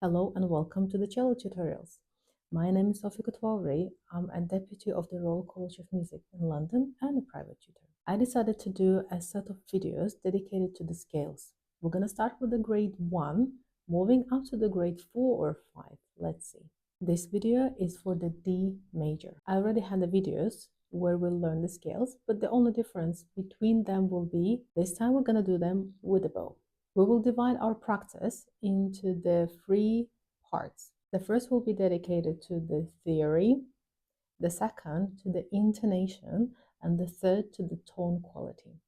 Hello and welcome to the cello tutorials. My name is Sofia Kotwari. I'm a deputy of the Royal College of Music in London and a private tutor. I decided to do a set of videos dedicated to the scales. We're going to start with the grade 1, moving up to the grade 4 or 5. Let's see. This video is for the D major. I already had the videos where we'll learn the scales, but the only difference between them will be this time we're going to do them with a bow. We will divide our practice into the 3 parts. The first will be dedicated to the theory, the second to the intonation, and the third to the tone quality.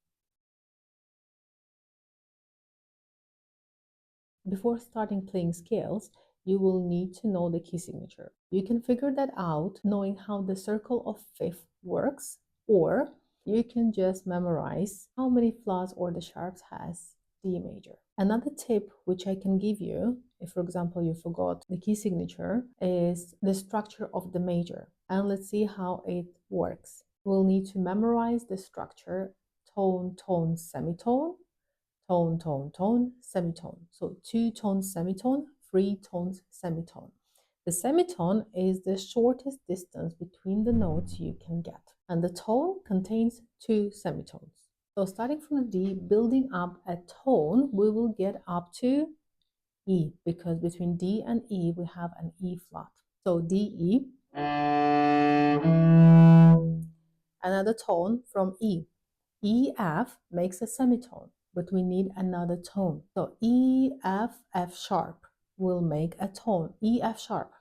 Before starting playing scales, you will need to know the key signature. You can figure that out knowing how the circle of fifth works, or you can just memorize how many flats or the sharps has D major. Another tip which I can give you, if for example you forgot the key signature, is the structure of the major. And let's see how it works. We'll need to memorize the structure: tone, tone, semitone, tone, tone, tone, semitone. So 2 tones semitone, 3 tones semitone. The semitone is the shortest distance between the notes you can get, and the tone contains 2 semitones. So starting from the D, building up a tone, we will get up to E, because between D and E we have an E flat. So D, E. Another tone from E. E, F makes a semitone, but we need another tone. So E, F, F sharp will make a tone. E, F sharp.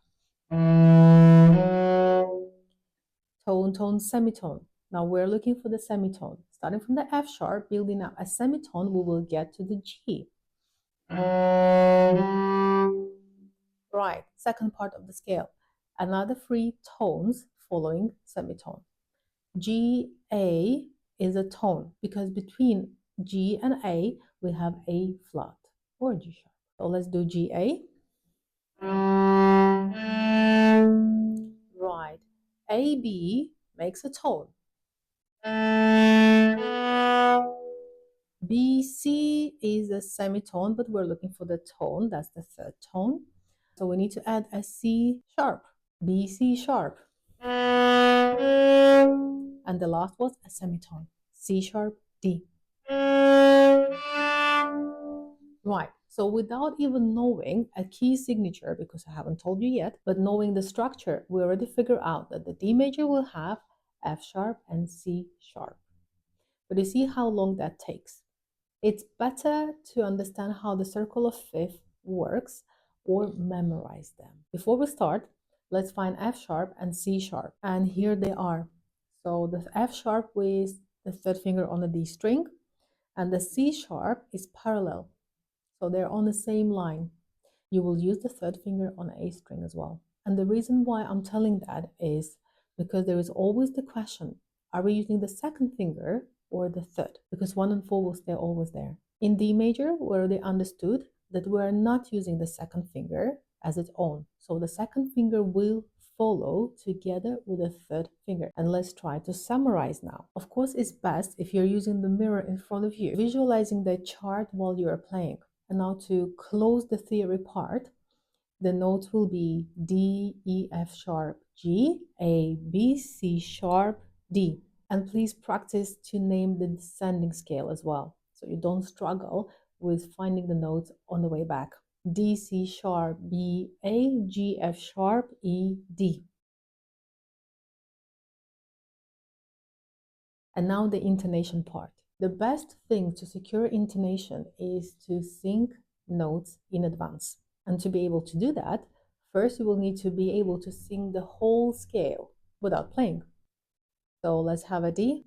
Tone, tone, semitone. Now we're looking for the semitone. Starting from the F sharp, building up a semitone, we will get to the G. Right, second part of the scale. Another 3 tones following semitone. G, A is a tone because between G and A we have A flat or G sharp. So let's do G, A. Right. A, B makes a tone. B, C is a semitone, but we're looking for the tone. That's the third tone. So we need to add a C sharp. B, C sharp. And the last was a semitone. C sharp, D. Right. So without even knowing a key signature, because I haven't told you yet, but knowing the structure, we already figure out that the D major will have F sharp and C sharp. But you see how long that takes. It's better to understand how the circle of fifth works or memorize them. Before we start, let's find F sharp and C sharp. And here they are. So the F sharp with the third finger on the D string, and the C sharp is parallel. So they're on the same line. You will use the third finger on A string as well. And the reason why I'm telling that is because there is always the question, are we using the second finger or the third? Because 1 and 4 will stay always there. In D major, we already understood that we are not using the second finger as its own. So the second finger will follow together with the third finger. And let's try to summarize now. Of course, it's best if you're using the mirror in front of you, visualizing the chart while you are playing. And now to close the theory part, the notes will be D, E, F sharp, G, A, B, C sharp, D. And please practice to name the descending scale as well, so you don't struggle with finding the notes on the way back. D, C sharp, B, A, G, F sharp, E, D. And now the intonation part. The best thing to secure intonation is to sync notes in advance. And to be able to do that, first you will need to be able to sing the whole scale without playing. So let's have a D.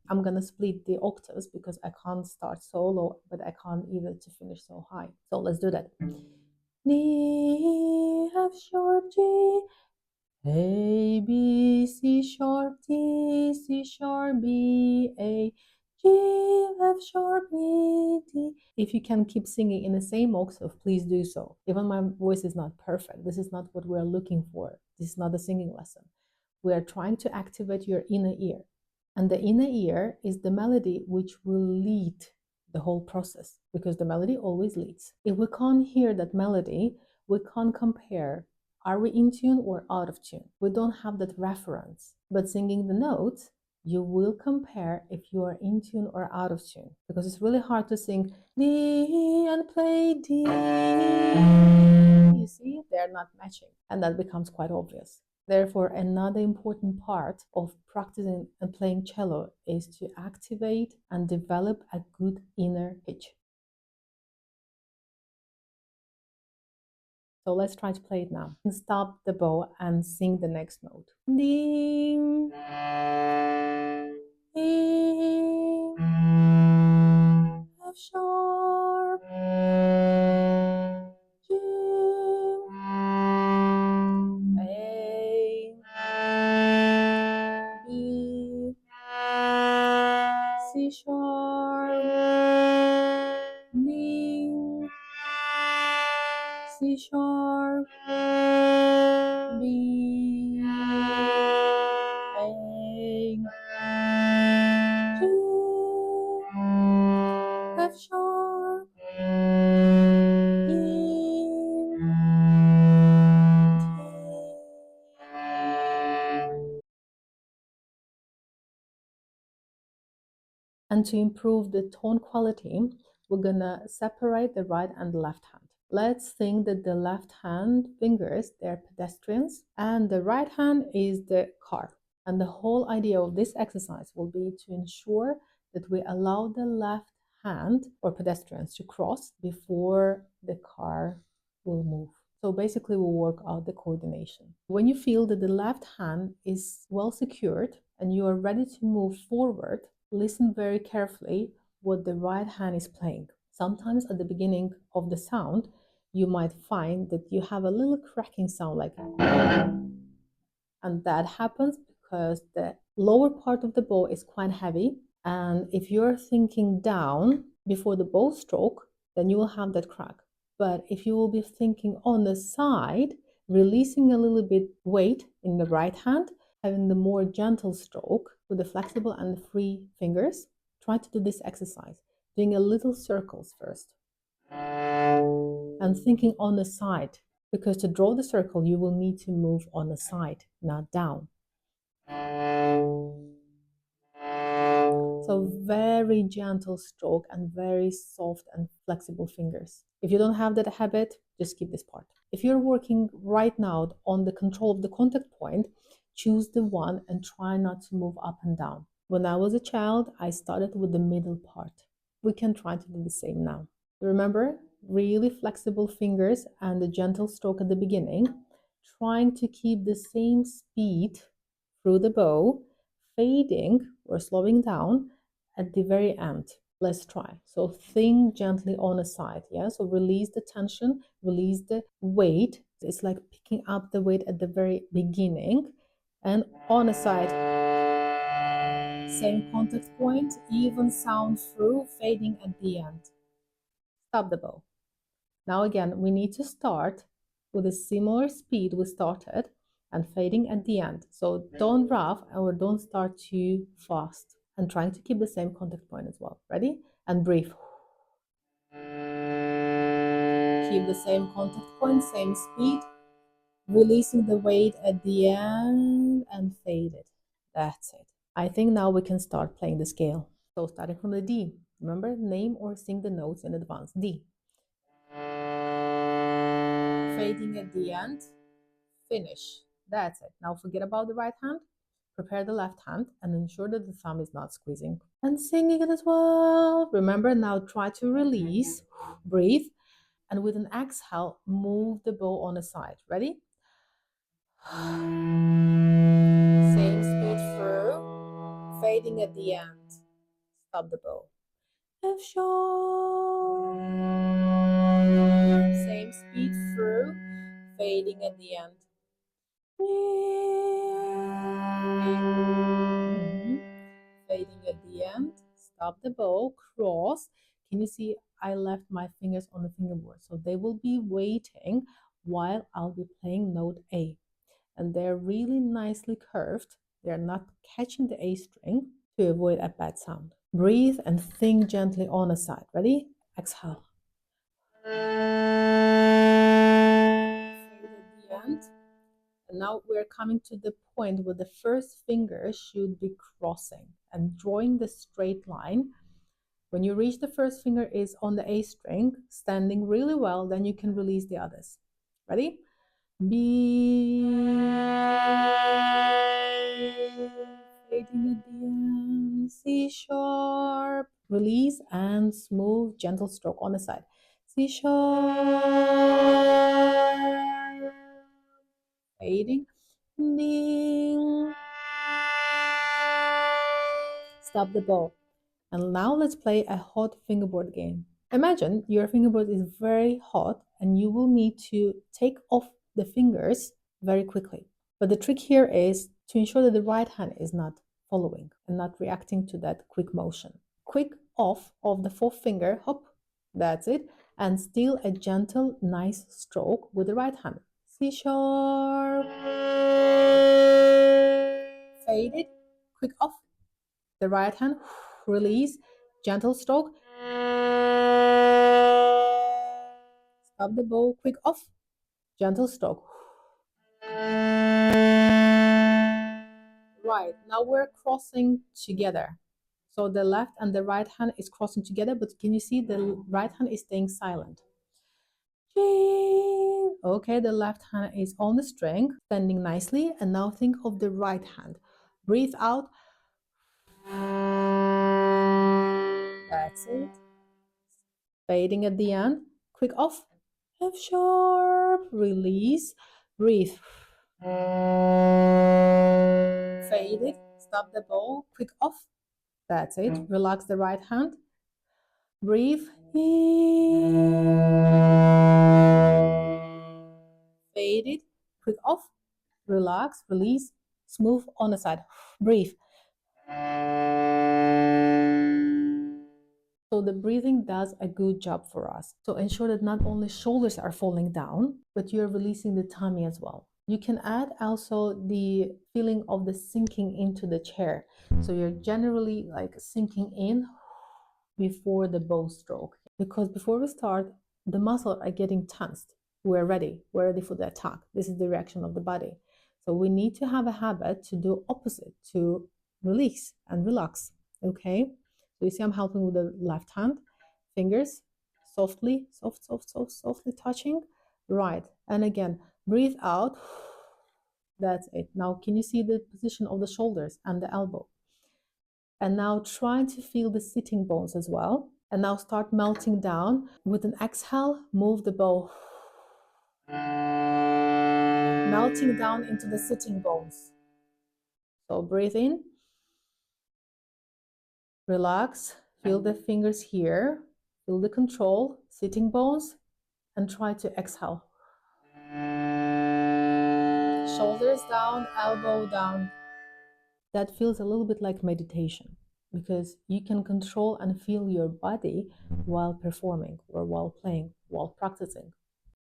I'm gonna split the octaves because I can't start so low, but I can't either to finish so high. So let's do that. D, F sharp, G, A, B, C sharp, D, C sharp, B, A, G, F sharp, E, D. If you can keep singing in the same octave, please do so. Even my voice is not perfect. This is not what we're looking for. This is not a singing lesson. We are trying to activate your inner ear. And the inner ear is the melody which will lead the whole process, because the melody always leads. If we can't hear that melody, we can't compare, are we in tune or out of tune? We don't have that reference. But singing the notes, you will compare if you are in tune or out of tune, because it's really hard to sing D and play D. You see, they're not matching, and that becomes quite obvious. Therefore, another important part of practicing and playing cello is to activate and develop a good inner pitch. So let's try to play it now. Stop the bow and sing the next note. Ding, ding, F sharp, G, A, B, C sharp, D, C sharp, B, A, G, F sharp, E, D. And to improve the tone quality, we're gonna separate the right and the left hand. Let's think that the left hand fingers, they're pedestrians, and the right hand is the car. And the whole idea of this exercise will be to ensure that we allow the left hand or pedestrians to cross before the car will move. So basically we'll work out the coordination. When you feel that the left hand is well secured and you are ready to move forward, listen very carefully what the right hand is playing. Sometimes at the beginning of the sound, you might find that you have a little cracking sound like that. And that happens because the lower part of the bow is quite heavy. And if you're thinking down before the bow stroke, then you will have that crack. But if you will be thinking on the side, releasing a little bit weight in the right hand, having the more gentle stroke with the flexible and the free fingers, try to do this exercise, doing a little circles first. And thinking on the side, because to draw the circle, you will need to move on the side, not down. So very gentle stroke and very soft and flexible fingers. If you don't have that habit, just keep this part. If you're working right now on the control of the contact point, choose the one and try not to move up and down. When I was a child, I started with the middle part. We can try to do the same now. Remember, really flexible fingers and a gentle stroke at the beginning, trying to keep the same speed through the bow, fading or slowing down at the very end. Let's try. So think gently on a side, yeah? So release the tension, release the weight. It's like picking up the weight at the very beginning and on a side. Same contact point, even sound through, fading at the end. Stop the bow. Now again, we need to start with a similar speed we started and fading at the end. So don't rough or don't start too fast, and trying to keep the same contact point as well. Ready? And breathe. Keep the same contact point, same speed, releasing the weight at the end and fade it. That's it. I think now we can start playing the scale. So starting from the D. Remember, name or sing the notes in advance. D. Fading at the end, finish. That's it. Now forget about the right hand, prepare the left hand and ensure that the thumb is not squeezing. And singing it as well. Remember, now try to release, breathe, and with an exhale, move the bow on the side. Ready? Same speed through, fading at the end. Stop the bow. F sharp. Same speed through, fading at the end. Fading at the end. Stop the bow, cross. Can you see I left my fingers on the fingerboard? So they will be waiting while I'll be playing note A. And they're really nicely curved. They're not catching the A string to avoid a bad sound. Breathe and think gently on a side. Ready? exhale. Fade at the end. And now we're coming to the point where the first finger should be crossing and drawing the straight line. When you reach the first finger is on the A string, standing really well, then you can release the others. Ready? B, fading at the end, C sharp, release and smooth, gentle stroke on the side. C sharp, fading, ding, stop the bow. And now let's play a hot fingerboard game. Imagine your fingerboard is very hot and you will need to take off the fingers very quickly. But the trick here is to ensure that the right hand is not following and not reacting to that quick motion. Quick off of the fourth finger, hop, that's it, and still a gentle, nice stroke with the right hand. C sharp, fade it, quick off, the right hand, release, gentle stroke, stop the bow, quick off, gentle stroke. Right, now we're crossing together. So the left and the right hand is crossing together, but can you see the right hand is staying silent? Okay, the left hand is on the string, standing nicely, and now think of the right hand. Breathe out. That's it. Fading at the end. Quick off. F sharp. Release. Breathe. Fade it. Stop the bow. Quick off. That's it. Relax the right hand. Breathe. Fade it. Quick off. Relax. Release. Smooth on the side. Breathe. So the breathing does a good job for us. So ensure that not only shoulders are falling down, but you're releasing the tummy as well. You can add also the feeling of the sinking into the chair. So you're generally like sinking in before the bow stroke. Because before we start, the muscles are getting tensed. We're ready for the attack. This is the reaction of the body. So we need to have a habit to do opposite, to release and relax, okay? So you see I'm helping with the left hand, fingers, softly, softly touching, right. And again, breathe out, that's it. Now, can you see the position of the shoulders and the elbow? And now try to feel the sitting bones as well. And now start melting down. With an exhale, move the bow. Melting down into the sitting bones. So breathe in. Relax. Feel the fingers here. Feel the control, sitting bones. And try to exhale. Shoulders down, elbow down. That feels a little bit like meditation because you can control and feel your body while performing or while playing, while practicing.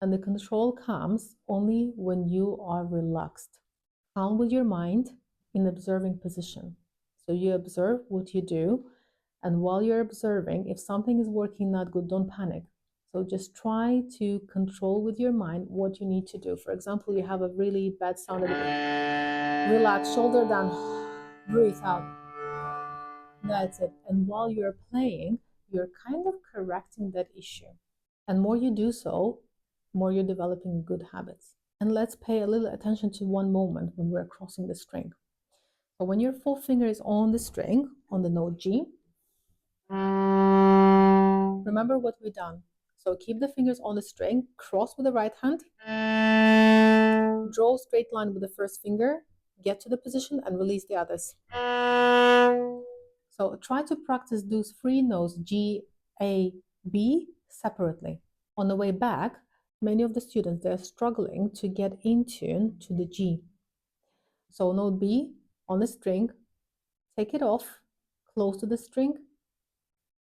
And the control comes only when you are relaxed. Calm with your mind in observing position. So you observe what you do, and while you're observing, if something is working not good, don't panic. So just try to control with your mind what you need to do. For example, you have a really bad sound at the beginning. Relax, shoulder down, breathe out. That's it. And while you're playing, you're kind of correcting that issue. And more you do so, more you're developing good habits. And let's pay a little attention to one moment when we're crossing the string. So when your full finger is on the string, on the note G, remember what we've done. So keep the fingers on the string, cross with the right hand, draw a straight line with the first finger, get to the position and release the others. So try to practice those three notes G, A, B separately. On the way back, many of the students, they're struggling to get in tune to the G. So note B on the string, take it off, close to the string,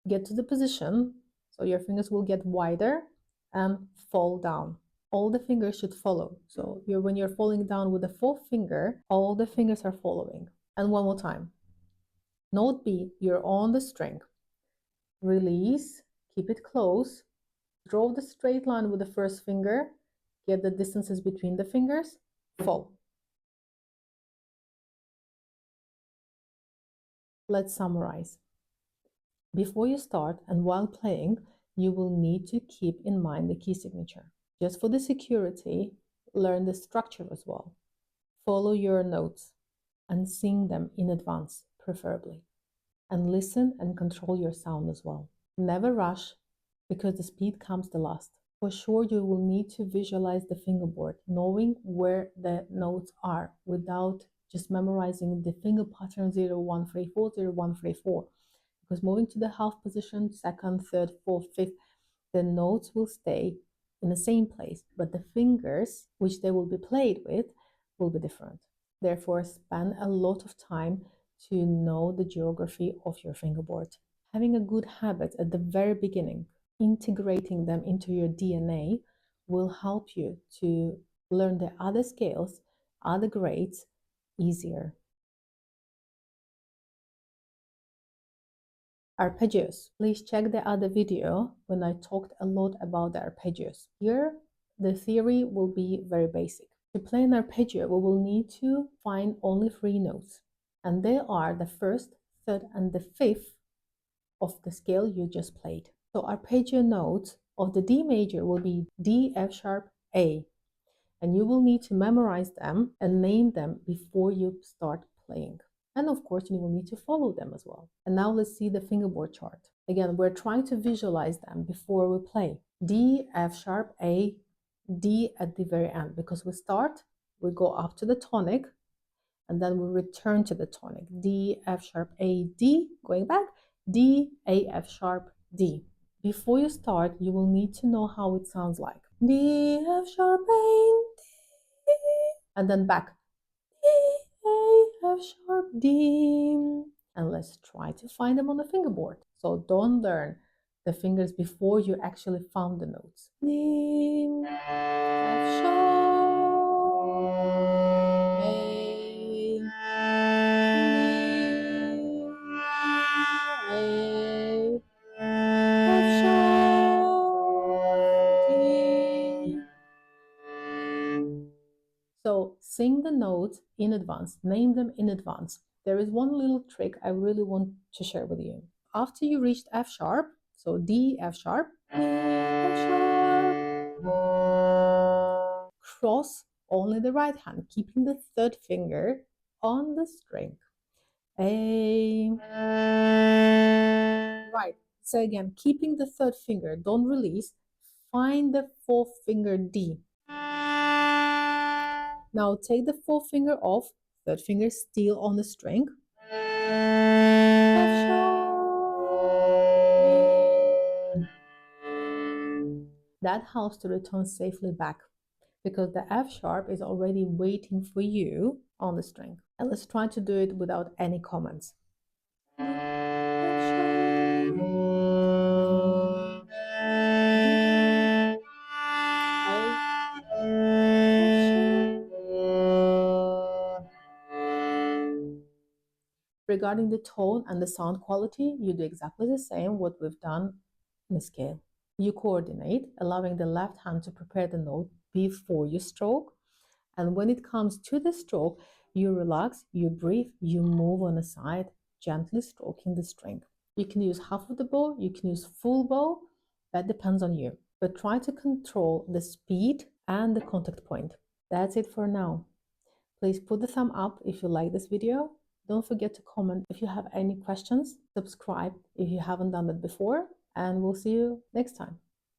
get to the position, so your fingers will get wider and fall down. All the fingers should follow. So when you're falling down with the fourth finger, all the fingers are following. And one more time. Note B, you're on the string. Release, Keep it close. Draw the straight line with the first finger. Get the distances between the fingers. Fall. Let's summarize. Before you start and while playing, you will need to keep in mind the key signature. Just for the security, learn the structure as well. Follow your notes and sing them in advance, preferably. And listen and control your sound as well. Never rush, because the speed comes the last. For sure, you will need to visualize the fingerboard, knowing where the notes are without just memorizing the finger pattern 0, 1, 3, 4, 0, 1, 3, 4. Because moving to the half position, second, third, fourth, fifth, the notes will stay in the same place, but the fingers which they will be played with will be different. Therefore, spend a lot of time to know the geography of your fingerboard. Having a good habit at the very beginning, integrating them into your DNA, will help you to learn the other scales, other grades easier. Arpeggios. Please check the other video when I talked a lot about the arpeggios. Here, the theory will be very basic. To play an arpeggio, we will need to find only 3 notes, and they are the first, third, and the fifth of the scale you just played. So arpeggio notes of the D major will be D, F sharp, A, and you will need to memorize them and name them before you start playing. And of course, you will need to follow them as well. And now let's see the fingerboard chart. Again, we're trying to visualize them before we play. D, F sharp, A, D at the very end, because we start, we go up to the tonic, and then we return to the tonic. D, F sharp, A, D, going back, D, A, F sharp, D. Before you start, you will need to know how it sounds like. D, F sharp, A, D, and then back. D, A, F sharp, D. And let's try to find them on the fingerboard. So don't learn the fingers before you actually found the notes. D, F sharp, A, D, A, F sharp, D. So sing the notes in advance, name them in advance. There is one little trick I really want to share with you. After you reached F sharp, so D, F sharp, D, F sharp, cross only the right hand, keeping the third finger on the string. A. Right. So again, keeping the third finger, don't release. Find the fourth finger D. Now take the fourth finger off, third finger still on the string. F sharp. That helps to return safely back, because the F sharp is already waiting for you on the string. And let's try to do it without any comments. Regarding the tone and the sound quality, you do exactly the same what we've done in the scale. You coordinate, allowing the left hand to prepare the note before you stroke. And when it comes to the stroke, you relax, you breathe, you move on the side, gently stroking the string. You can use half of the bow, you can use full bow, that depends on you. But try to control the speed and the contact point. That's it for now. Please put the thumb up if you like this video. Don't forget to comment if you have any questions. Subscribe if you haven't done that before, and we'll see you next time.